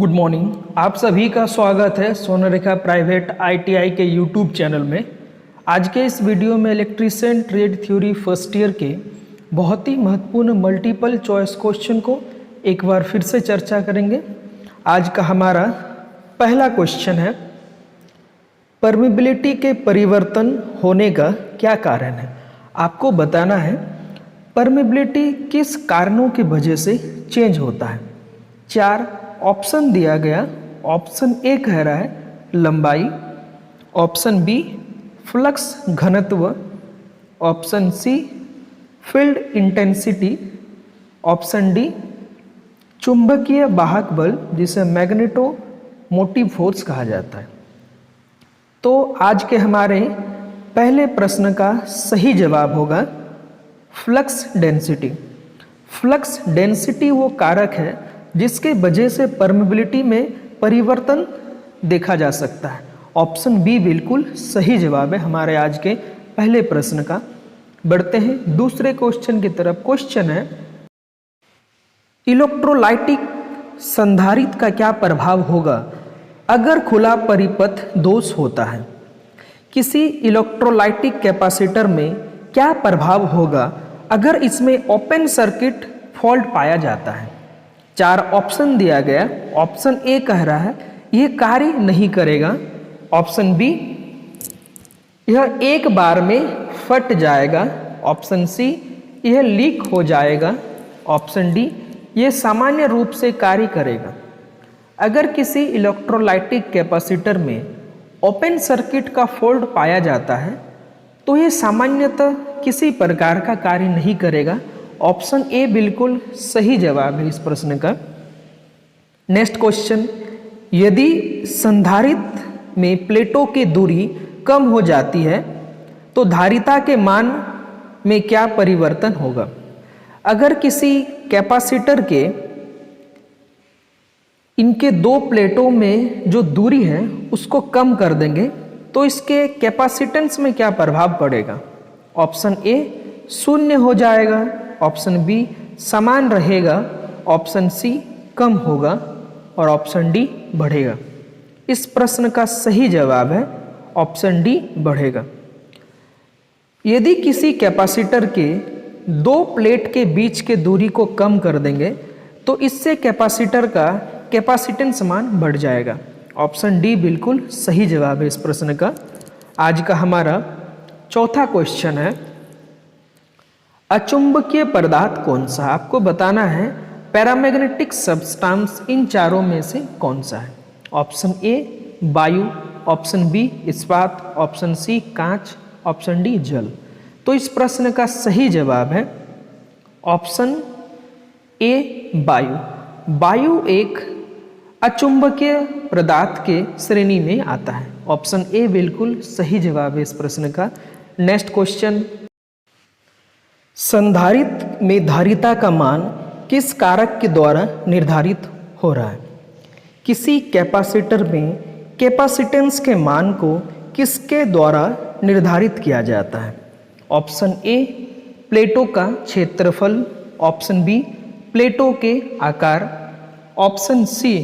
Good morning. आप सभी का स्वागत है सोनारेखा प्राइवेट आईटीआई के यूट्यूब चैनल में। आज के इस वीडियो में electrician trade theory first year के बहुत ही महत्वपूर्ण मल्टीपल चॉइस क्वेश्चन को एक बार फिर से चर्चा करेंगे। आज का हमारा पहला क्वेश्चन है, परमिबिलिटी के परिवर्तन होने का क्या कारण है। आपको बताना है परमिबिलिटी किस कारणों की वजह से चेंज होता है। 4 ऑप्शन दिया गया। ऑप्शन ए कह रहा है लंबाई, ऑप्शन बी फ्लक्स घनत्व, option C field intensity, option D चुंबकीय वाहक बल जिसे मैग्नेटोमोटिव फोर्स कहा जाता है। तो आज के हमारे पहले प्रश्न का सही जवाब होगा फ्लक्स डेंसिटी। फ्लक्स डेंसिटी वो कारक है जिसके वजह से परमिबिलिटी में परिवर्तन देखा जा सकता है। ऑप्शन बी बिल्कुल सही जवाब है हमारे आज के पहले प्रश्न का। बढ़ते हैं दूसरे क्वेश्चन की तरफ। क्वेश्चन है, इलेक्ट्रोलाइटिक संधारित्र का क्या प्रभाव होगा अगर खुला परिपथ दोष होता है। किसी इलेक्ट्रोलाइटिक कैपेसिटर में क्या प्रभाव होगा अगर इसमें ओपन सर्किट फॉल्ट पाया जाता है। 4 ऑप्शन दिया गया। ऑप्शन ए कह रहा है यह कार्य नहीं करेगा, ऑप्शन बी यह एक बार में फट जाएगा, ऑप्शन सी यह लीक हो जाएगा, ऑप्शन डी यह सामान्य रूप से कार्य करेगा। अगर किसी इलेक्ट्रोलाइटिक कैपेसिटर में ओपन सर्किट का फॉल्ट पाया जाता है तो यह सामान्यतः किसी प्रकार का कार्य नहीं करेगा। ऑप्शन ए बिल्कुल सही जवाब है इस प्रश्न का। नेक्स्ट क्वेश्चन, यदि संधारित्र में प्लेटों की दूरी कम हो जाती है तो धारिता के मान में क्या परिवर्तन होगा। अगर किसी कैपेसिटर के इनके 2 प्लेटों में जो दूरी है उसको कम कर देंगे तो इसके कैपेसिटेंस में क्या प्रभाव पड़ेगा। ऑप्शन ए 0 हो जाएगा, ऑप्शन बी समान रहेगा, ऑप्शन सी कम होगा और ऑप्शन डी बढ़ेगा। इस प्रश्न का सही जवाब है ऑप्शन डी बढ़ेगा। यदि किसी कैपेसिटर के 2 प्लेट के बीच के दूरी को कम कर देंगे तो इससे कैपेसिटर का कैपेसिटेंस मान बढ़ जाएगा। ऑप्शन डी बिल्कुल सही जवाब है इस प्रश्न का। आज का हमारा चौथा क्वेश्चन है, अचुंबकीय पदार्थ कौन सा। आपको बताना है पैरामैग्नेटिक सब्सटेंस इन चारों में से कौन सा है। ऑप्शन ए वायु, ऑप्शन बी इस्पात, ऑप्शन सी कांच, ऑप्शन डी जल। तो इस प्रश्न का सही जवाब है ऑप्शन ए वायु। वायु एक अचुंबकीय पदार्थ के श्रेणी में आता है। ऑप्शन ए बिल्कुल सही जवाब है इस प्रश्न का। नेक्स्ट क्वेश्चन, संधारित्र में धारिता का मान किस कारक के द्वारा निर्धारित हो रहा है। किसी कैपेसिटर में कैपेसिटेंस के मान को किसके द्वारा निर्धारित किया जाता है। ऑप्शन ए प्लेटों का क्षेत्रफल, ऑप्शन बी प्लेटों के आकार, ऑप्शन सी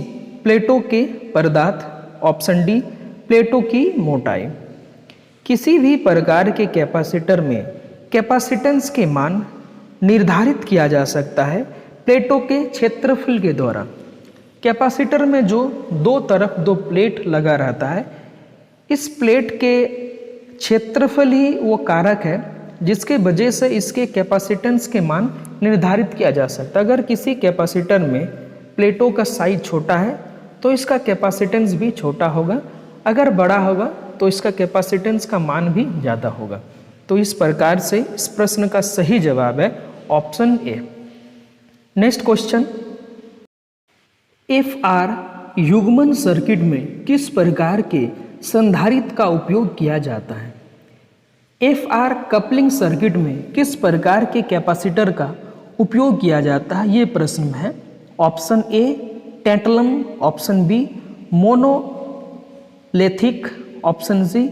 प्लेटों के पदार्थ, ऑप्शन डी प्लेटों की मोटाई। किसी भी प्रकार के कैपेसिटर में कैपेसिटेंस के मान निर्धारित किया जा सकता है प्लेटों के क्षेत्रफल के द्वारा। कैपेसिटर में जो 2 तरफ 2 प्लेट लगा रहता है, इस प्लेट के क्षेत्रफल ही वो कारक है जिसके वजह से इसके कैपेसिटेंस के मान निर्धारित किया जा सकता है। अगर किसी कैपेसिटर में प्लेटों का साइज छोटा है तो इसका कैपेसिटेंस भी छोटा होगा, अगर बड़ा होगा तो इसका कैपेसिटेंस का मान भी ज़्यादा होगा। तो इस प्रकार से इस प्रश्न का सही जवाब है ऑप्शन ए। नेक्स्ट क्वेश्चन, एफआर युग्मन सर्किट में किस प्रकार के संधारित्र का उपयोग किया जाता है। एफआर कपलिंग सर्किट में किस प्रकार के कैपेसिटर का उपयोग किया जाता है, ये प्रश्न है। Option A tantalum, option B monolithic, option C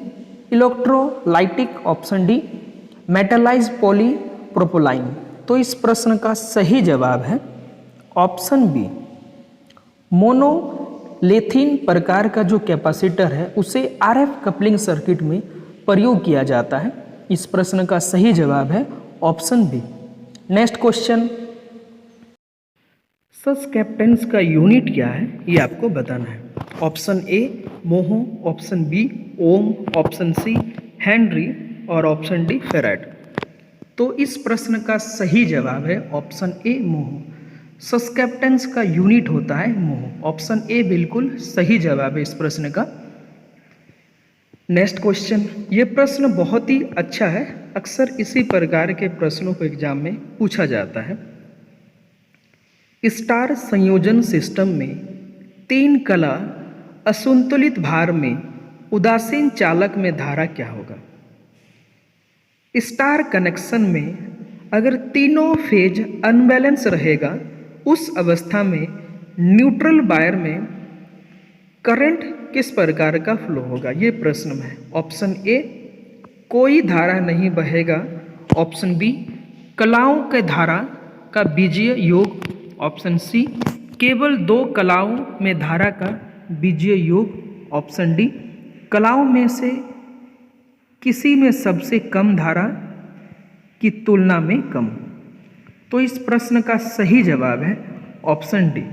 electrolytic, option D metallise polypropylene. तो इस प्रश्न का सही जवाब है ऑप्शन बी मोनो लेथिन प्रकार का जो कैपेसिटर है उसे आरएफ कपलिंग सर्किट में प्रयोग किया जाता है। इस प्रश्न का सही जवाब है option B. Next question, susceptance का यूनिट क्या है ये आपको बताना है। Option A mho, option B ohm, option C henry और ऑप्शन डी फेराड। तो इस प्रश्न का सही जवाब है ऑप्शन ए मोहो। सस्केप्टेंस का यूनिट होता है मोहो। ऑप्शन ए बिल्कुल सही जवाब है इस प्रश्न का। नेक्स्ट क्वेश्चन, ये प्रश्न बहुत ही अच्छा है, अक्सर इसी प्रकार के प्रश्नों को एग्जाम में पूछा जाता है। स्टार संयोजन सिस्टम में 3 कला असंतुलित भार में उदासीन चालक में धारा क्या होगा? स्टार कनेक्शन में अगर तीनों फेज अनबैलेंस रहेगा उस अवस्था में न्यूट्रल वायर में करंट किस प्रकार का फ्लो होगा? ये प्रश्न में है। ऑप्शन ए कोई धारा नहीं बहेगा, ऑप्शन बी कलाओं के धारा का बीजीय योग, ऑप्शन सी केवल 2 कलाओं में धारा का बीजीय योग, ऑप्शन डी कलाओं में से किसी में सबसे कम धारा की तुलना में कम। तो इस प्रश्न का सही जवाब है ऑप्शन डी,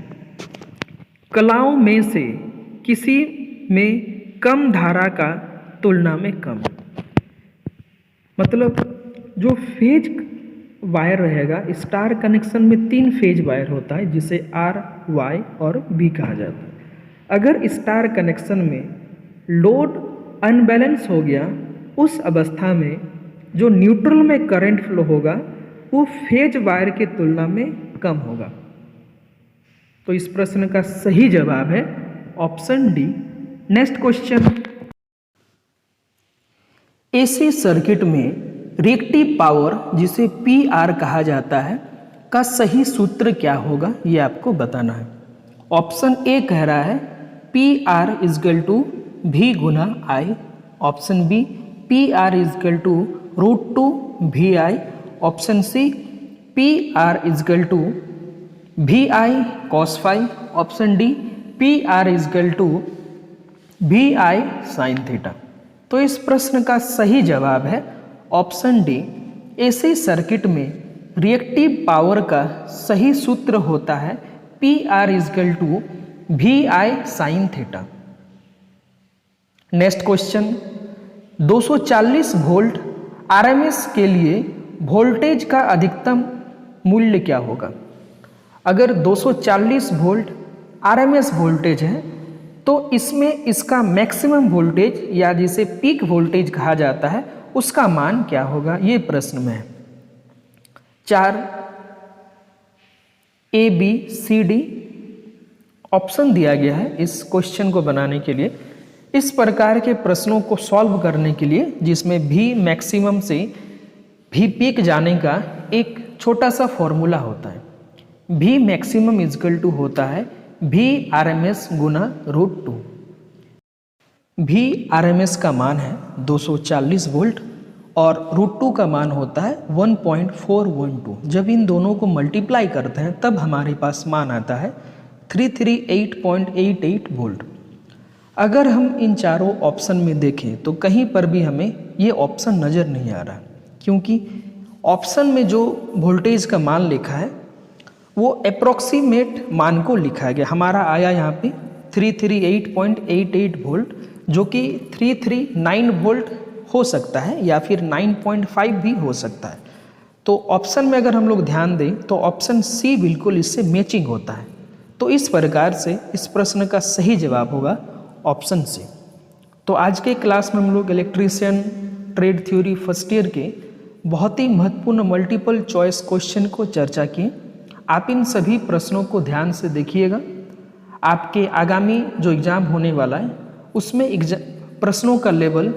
कलाओं में से किसी में कम धारा का तुलना में कम। मतलब जो फेज वायर रहेगा, स्टार कनेक्शन में 3 फेज वायर होता है जिसे आर, वाई और बी कहा जाता है। अगर स्टार कनेक्शन में लोड अनबैलेंस हो गया उस अवस्था में जो न्यूट्रल में करंट फ्लो होगा वो फेज वायर की तुलना में कम होगा। तो इस प्रश्न का सही जवाब है option D. Next question, AC circuit में रिएक्टिव पावर जिसे पीआर कहा जाता है का सही सूत्र क्या होगा ये आपको बताना है। ऑप्शन ए कह रहा है पीआर इजकल टू भी गुना I, option B PR equal to √2 V I, option C PR equal to V I cos phi, option D PR equal to V I sine theta. तो इस प्रश्न का सही जवाब है ऑप्शन डी, एसी सर्किट में reactive power का सही सूत्र होता है PR equal to V I sine theta. Next question, 240 volt RMS के लिए वोल्टेज का अधिकतम मूल्य क्या होगा? अगर 240 वोल्ट आरएमएस वोल्टेज है तो इसमें इसका मैक्सिमम वोल्टेज या जिसे पीक वोल्टेज कहा जाता है उसका मान क्या होगा? ये प्रश्न में है। 4 A B C D option दिया गया है इस क्वेश्चन को बनाने के लिए। इस प्रकार के प्रश्नों को सॉल्व करने के लिए जिसमें भी मैक्सिमम से भी पीक जाने का एक छोटा सा फॉर्मूला होता है। भी मैक्सिमम इजकल टू होता है भी आरएमएस गुना √2। भी आरएमएस का मान है 240 वोल्ट और √2 का मान होता है 1.412। जब इन दोनों को मल्टीप्लाई करते हैं तब हमारे पास मान आता है 338.88 वोल्ट। अगर हम इन चारों ऑप्शन में देखें तो कहीं पर भी हमें ये ऑप्शन नज़र नहीं आ रहा, क्योंकि ऑप्शन में जो वोल्टेज का मान लिखा है वो अप्रॉक्सीमेट मान को लिखा गया। हमारा आया यहाँ पे 338.88 वोल्ट, जो कि 339 वोल्ट हो सकता है या फिर 9.5 भी हो सकता है। तो ऑप्शन में अगर हम लोग ध्यान दें तो ऑप्शन सी बिल्कुल इससे मैचिंग होता है। तो इस प्रकार से इस प्रश्न का सही जवाब होगा ऑप्शन सी। तो आज के क्लास में हम लोग electrician trade theory first year के बहुत ही महत्वपूर्ण मल्टीपल चॉइस क्वेश्चन को चर्चा किए। आप इन सभी प्रश्नों को ध्यान से देखिएगा। आपके आगामी जो एग्ज़ाम होने वाला है उसमें प्रश्नों का लेवल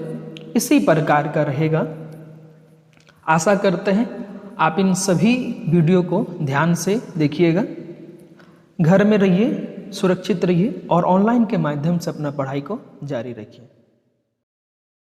इसी प्रकार का रहेगा। आशा करते हैं आप इन सभी वीडियो को ध्यान से देखिएगा। घर में रहिए, सुरक्षित रहिए और ऑनलाइन के माध्यम से अपना पढ़ाई को जारी रखिए।